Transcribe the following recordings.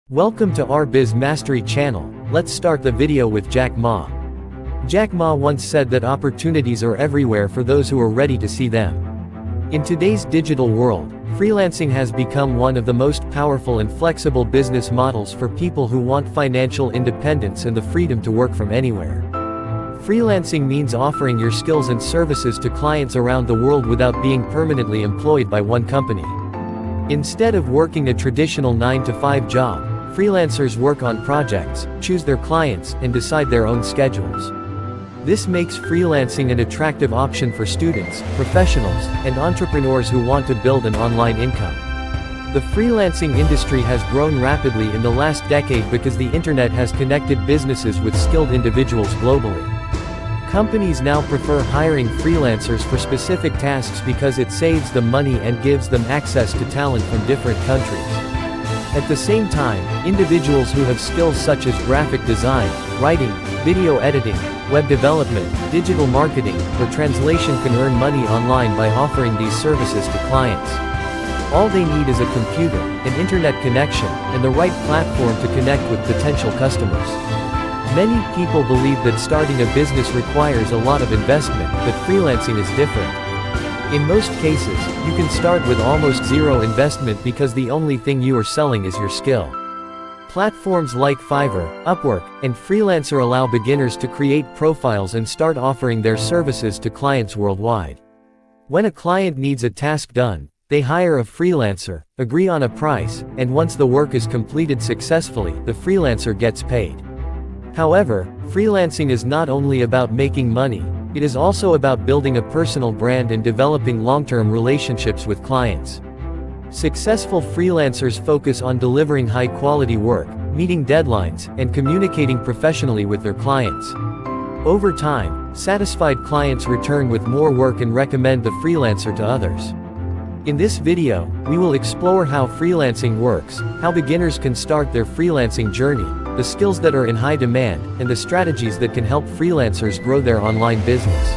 Welcome to our Biz Mastery channel. Let's start the video with Jack Ma. Jack Ma once said that opportunities are everywhere for those who are ready to see them. In today's digital world, freelancing has become one of the most powerful and flexible business models for people who want financial independence and the freedom to work from anywhere. Freelancing means offering your skills and services to clients around the world without being permanently employed by one company. Instead of working a traditional 9-to-5 job, freelancers work on projects, choose their clients, and decide their own schedules. This makes freelancing an attractive option for students, professionals, and entrepreneurs who want to build an online income. The freelancing industry has grown rapidly in the last decade because the internet has connected businesses with skilled individuals globally. Companies now prefer hiring freelancers for specific tasks because it saves them money and gives them access to talent from different countries. At the same time, individuals who have skills such as graphic design, writing, video editing, web development, digital marketing, or translation can earn money online by offering these services to clients. All they need is a computer, an internet connection, and the right platform to connect with potential customers. Many people believe that starting a business requires a lot of investment, but freelancing is different. In most cases, you can start with almost zero investment because the only thing you are selling is your skill. Platforms like Fiverr, Upwork, and Freelancer allow beginners to create profiles and start offering their services to clients worldwide. When a client needs a task done, they hire a freelancer, agree on a price, and once the work is completed successfully, the freelancer gets paid. However, freelancing is not only about making money, it is also about building a personal brand and developing long-term relationships with clients. Successful freelancers focus on delivering high-quality work, meeting deadlines, and communicating professionally with their clients. Over time, satisfied clients return with more work and recommend the freelancer to others. In this video, we will explore how freelancing works, how beginners can start their freelancing journey, the skills that are in high demand, and the strategies that can help freelancers grow their online business.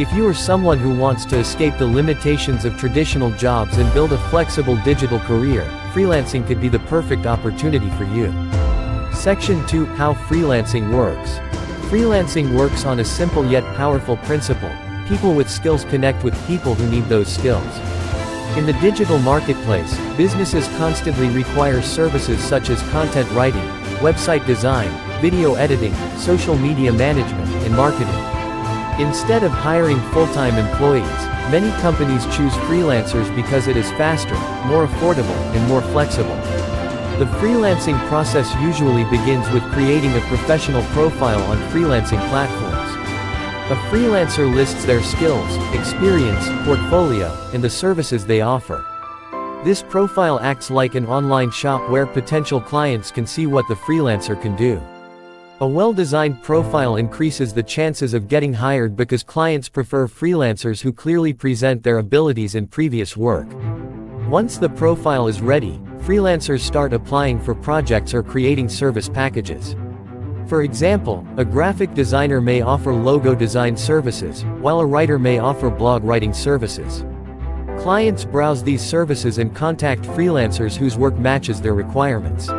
If you are someone who wants to escape the limitations of traditional jobs and build a flexible digital career, freelancing could be the perfect opportunity for you. Section 2: How freelancing works. Freelancing works on a simple yet powerful principle. People with skills connect with people who need those skills. In the digital marketplace, businesses constantly require services such as content writing, website design, video editing, social media management, and marketing. Instead of hiring full-time employees, many companies choose freelancers because it is faster, more affordable, and more flexible. The freelancing process usually begins with creating a professional profile on freelancing platforms. A freelancer lists their skills, experience, portfolio, and the services they offer. This profile acts like an online shop where potential clients can see what the freelancer can do. A well-designed profile increases the chances of getting hired because clients prefer freelancers who clearly present their abilities in previous work. Once the profile is ready, freelancers start applying for projects or creating service packages. For example, a graphic designer may offer logo design services, while a writer may offer blog writing services. Clients browse these services and contact freelancers whose work matches their requirements.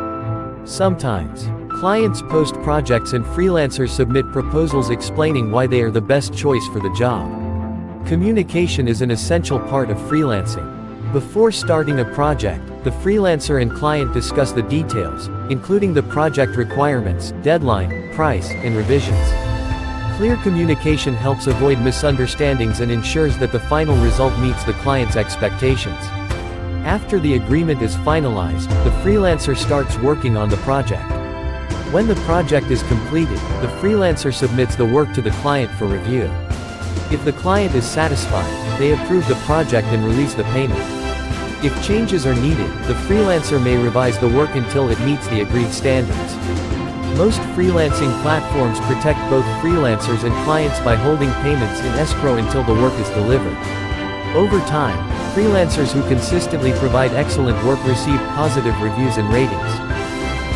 Sometimes, clients post projects and freelancers submit proposals explaining why they are the best choice for the job. Communication is an essential part of freelancing. Before starting a project, the freelancer and client discuss the details, including the project requirements, deadline, price, and revisions. Clear communication helps avoid misunderstandings and ensures that the final result meets the client's expectations. After the agreement is finalized, the freelancer starts working on the project. When the project is completed, the freelancer submits the work to the client for review. If the client is satisfied, they approve the project and release the payment. If changes are needed, the freelancer may revise the work until it meets the agreed standards. Most freelancing platforms protect both freelancers and clients by holding payments in escrow until the work is delivered. Over time, freelancers who consistently provide excellent work receive positive reviews and ratings.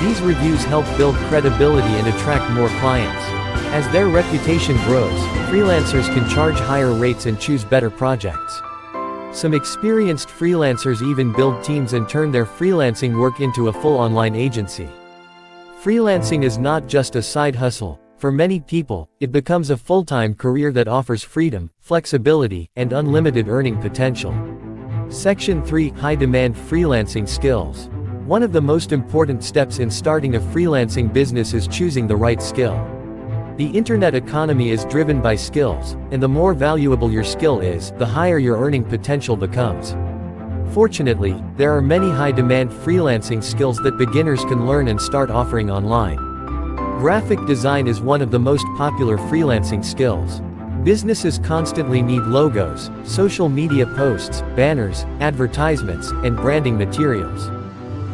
These reviews help build credibility and attract more clients. As their reputation grows, freelancers can charge higher rates and choose better projects. Some experienced freelancers even build teams and turn their freelancing work into a full online agency. Freelancing is not just a side hustle. For many people, it becomes a full-time career that offers freedom, flexibility, and unlimited earning potential. Section 3: High-demand freelancing skills. One of the most important steps in starting a freelancing business is choosing the right skill. The internet economy is driven by skills, and the more valuable your skill is, the higher your earning potential becomes. Fortunately, there are many high-demand freelancing skills that beginners can learn and start offering online. Graphic design is one of the most popular freelancing skills. Businesses constantly need logos, social media posts, banners, advertisements, and branding materials.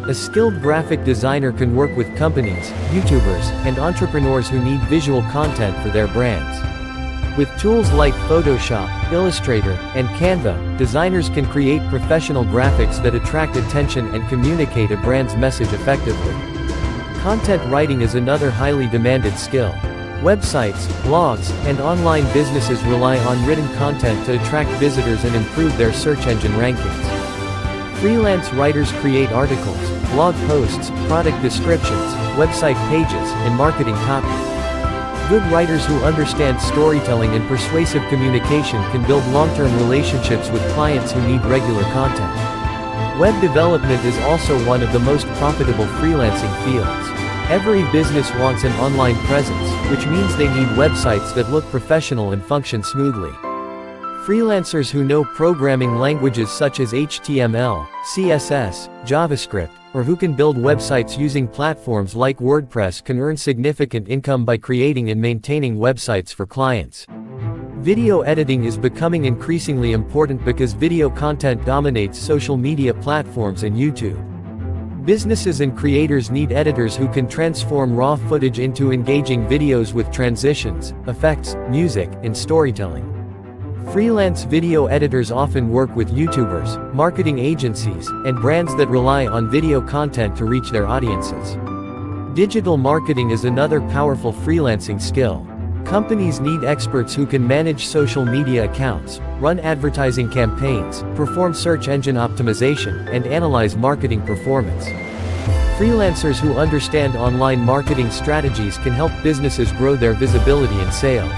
A skilled graphic designer can work with companies, YouTubers, and entrepreneurs who need visual content for their brands. With tools like Photoshop, Illustrator, and Canva, designers can create professional graphics that attract attention and communicate a brand's message effectively. Content writing is another highly demanded skill. Websites, blogs, and online businesses rely on written content to attract visitors and improve their search engine rankings. Freelance writers create articles, blog posts, product descriptions, website pages, and marketing copy. Good writers who understand storytelling and persuasive communication can build long-term relationships with clients who need regular content. Web development is also one of the most profitable freelancing fields. Every business wants an online presence, which means they need websites that look professional and function smoothly. Freelancers who know programming languages such as HTML, CSS, JavaScript, or who can build websites using platforms like WordPress can earn significant income by creating and maintaining websites for clients. Video editing is becoming increasingly important because video content dominates social media platforms and YouTube. Businesses and creators need editors who can transform raw footage into engaging videos with transitions, effects, music, and storytelling. Freelance video editors often work with YouTubers, marketing agencies, and brands that rely on video content to reach their audiences. Digital marketing is another powerful freelancing skill. Companies need experts who can manage social media accounts, run advertising campaigns, perform search engine optimization, and analyze marketing performance. Freelancers who understand online marketing strategies can help businesses grow their visibility and sales.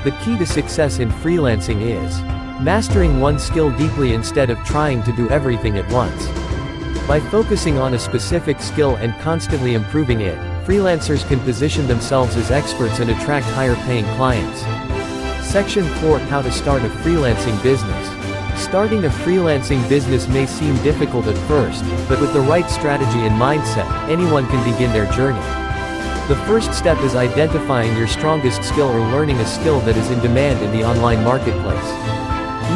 The key to success in freelancing is mastering one skill deeply instead of trying to do everything at once. By focusing on a specific skill and constantly improving it, freelancers can position themselves as experts and attract higher-paying clients. Section 4: How to start a freelancing business. Starting a freelancing business may seem difficult at first, but with the right strategy and mindset, anyone can begin their journey. The first step is identifying your strongest skill or learning a skill that is in demand in the online marketplace.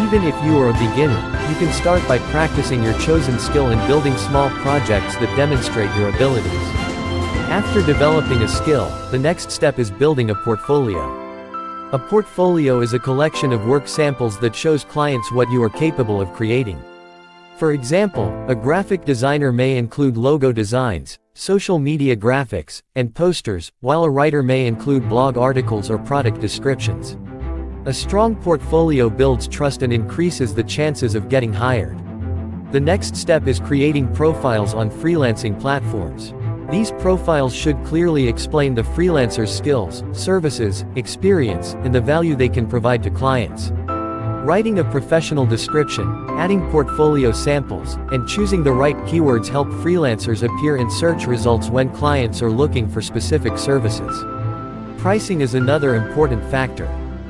Even if you are a beginner, you can start by practicing your chosen skill and building small projects that demonstrate your abilities. After developing a skill, the next step is building a portfolio. A portfolio is a collection of work samples that shows clients what you are capable of creating. For example, a graphic designer may include logo designs, social media graphics, and posters, while a writer may include blog articles or product descriptions. A strong portfolio builds trust and increases the chances of getting hired. The next step is creating profiles on freelancing platforms. These profiles should clearly explain the freelancer's skills, services, experience, and the value they can provide to clients. Writing a professional description, adding portfolio samples, and choosing the right keywords help freelancers appear in search results when clients are looking for specific services. Pricing is another important factor.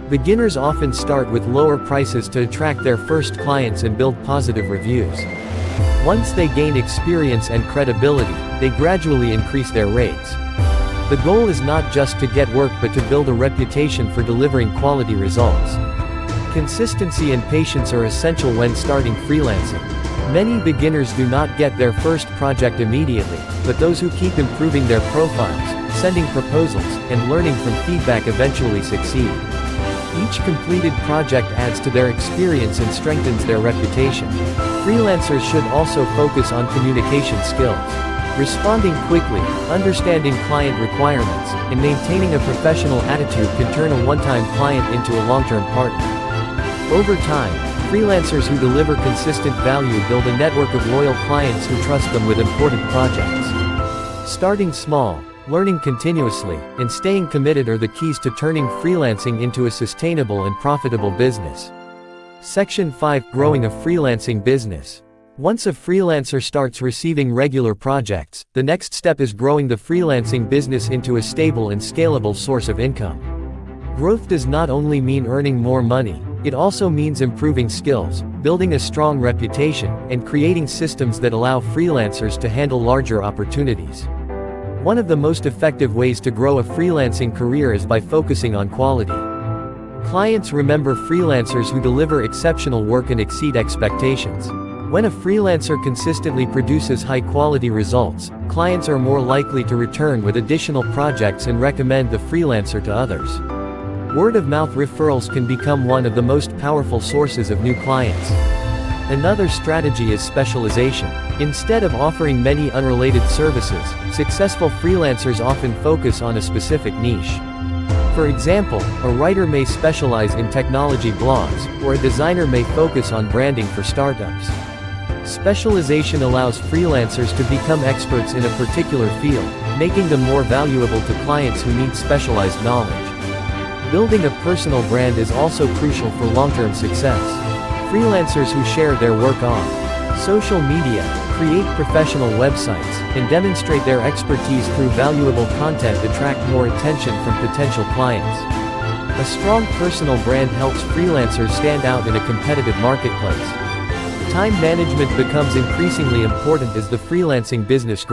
Beginners often start with lower prices to attract their first clients and build positive reviews. Once they gain experience and credibility, they gradually increase their rates. The goal is not just to get work but to build a reputation for delivering quality results. Consistency and patience are essential when starting freelancing. Many beginners do not get their first project immediately, but those who keep improving their profiles, sending proposals, and learning from feedback eventually succeed. Each completed project adds to their experience and strengthens their reputation. Freelancers should also focus on communication skills. Responding quickly, understanding client requirements, and maintaining a professional attitude can turn a one-time client into a long-term partner. Over time, Freelancers who deliver consistent value build a network of loyal clients who trust them with important projects. Starting small, learning continuously, and staying committed are the keys to turning freelancing into a sustainable and profitable business. Section 5: Growing a freelancing business. Once a freelancer starts receiving regular projects, the next step is growing the freelancing business into a stable and scalable source of income. Growth does not only mean earning more money, it also means improving skills, building a strong reputation, and creating systems that allow freelancers to handle larger opportunities. One of the most effective ways to grow a freelancing career is by focusing on quality. Clients remember freelancers who deliver exceptional work and exceed expectations. When a freelancer consistently produces high-quality results, clients are more likely to return with additional projects and recommend the freelancer to others. Word-of-mouth referrals can become one of the most powerful sources of new clients. Another strategy is specialization. Instead of offering many unrelated services, successful freelancers often focus on a specific niche. For example, a writer may specialize in technology blogs, or a designer may focus on branding for startups. Specialization allows freelancers to become experts in a particular field, making them more valuable to clients who need specialized knowledge. Building a personal brand is also crucial for long-term success. Freelancers who share their work on social media, create professional websites, and demonstrate their expertise through valuable content attract more attention from potential clients. A strong personal brand helps freelancers stand out in a competitive marketplace. Time management becomes increasingly important as the freelancing business grows.